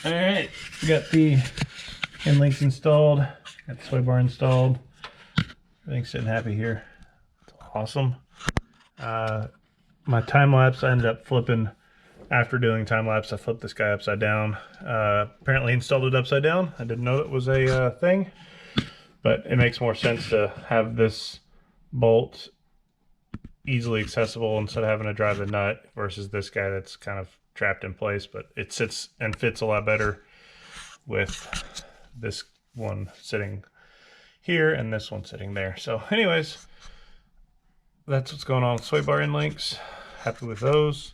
All right, we got the endlinks installed, got the sway bar installed. Everything's sitting happy here. It's awesome. My time lapse, I ended up flipping. After doing time lapse, I flipped this guy upside down. Apparently installed it upside down. I didn't know it was a thing, but it makes more sense to have this bolt easily accessible instead of having to drive the nut versus this guy that's kind of trapped in place, but it sits and fits a lot better with this one sitting here and this one sitting there. So anyways, that's what's going on with sway bar endlinks. Happy with those.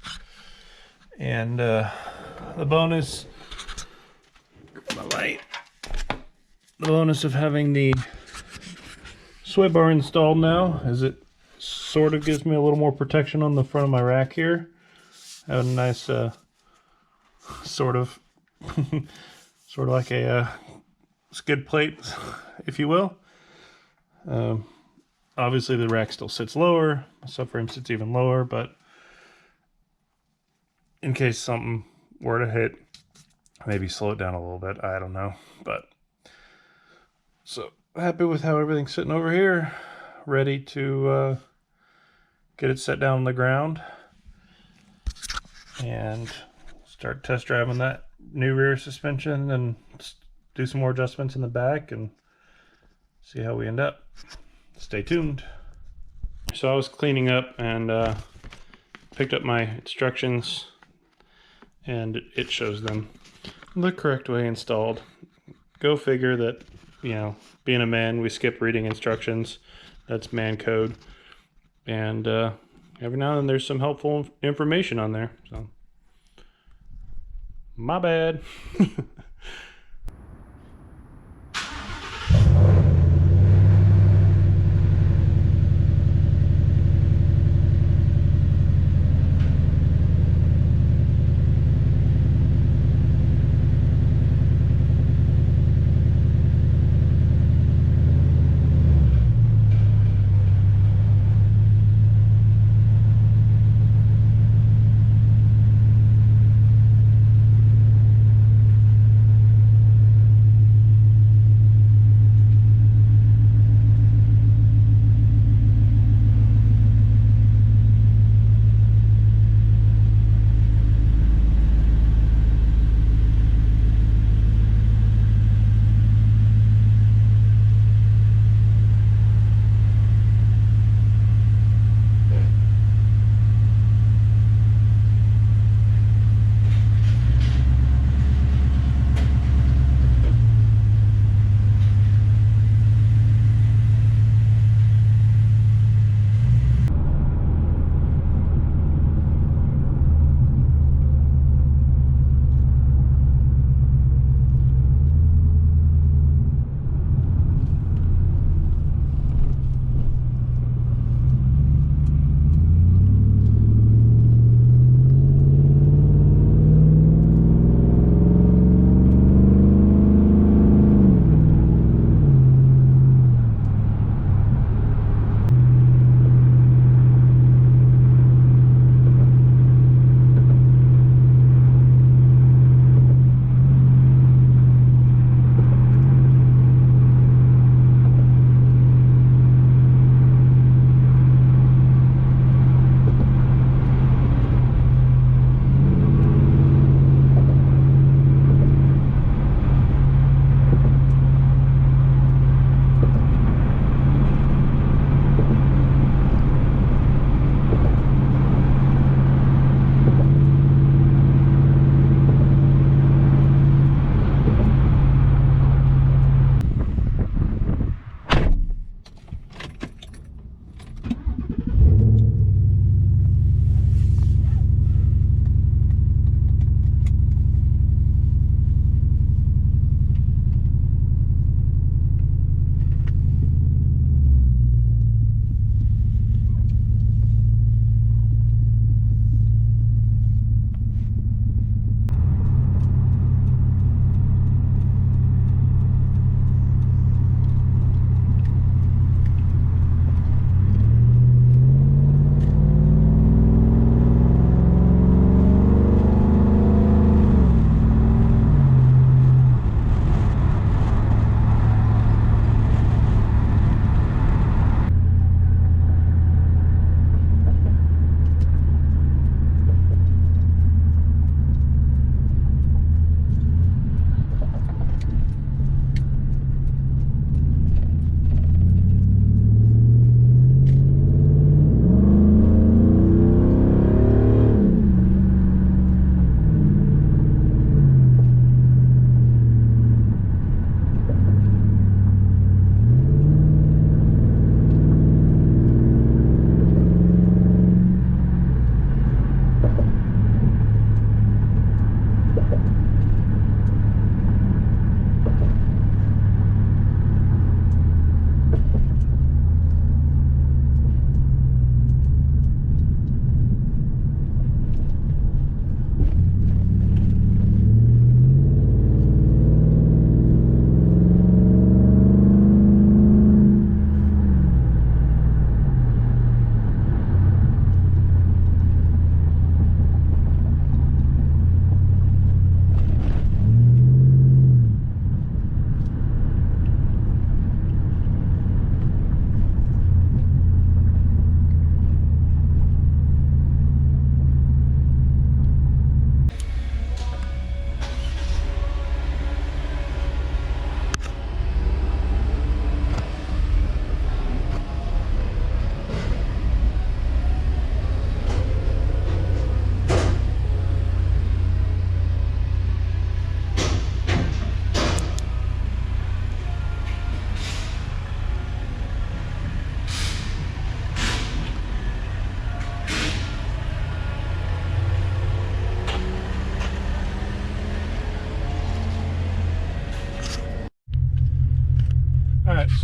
And the bonus, my light, the bonus of having the sway bar installed now is it sort of gives me a little more protection on the front of my rack here. Have a nice sort of sort of like a skid plate, if you will. Obviously the rack still sits lower, my subframe sits even lower, but in case something were to hit, maybe slow it down a little bit, I don't know. But so happy with how everything's sitting over here, ready to get it set down on the ground and start test driving that new rear suspension and do some more adjustments in the back and see how we end up. Stay tuned. So I was cleaning up and picked up my instructions, and it shows them the correct way installed. Go figure that, you know, being a man, we skip reading instructions. That's man code. And every now and then there's some helpful information on there. So, my bad.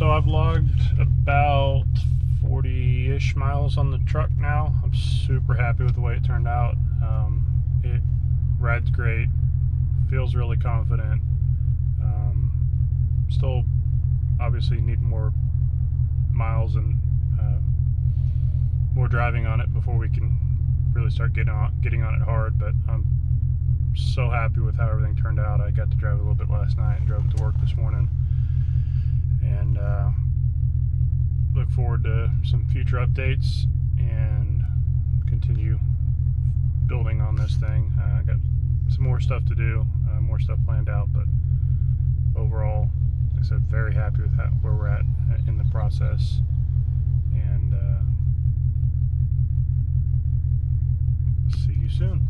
So I've logged about 40-ish miles on the truck now. I'm super happy with the way it turned out. It rides great, feels really confident. Still obviously need more miles and more driving on it before we can really start getting on it hard, but I'm so happy with how everything turned out. I got to drive a little bit last night and drove it to work this morning, and look forward to some future updates and continue building on this thing. I got some more stuff to do, more stuff planned out, but overall, like I said, very happy with where we're at in the process, and see you soon.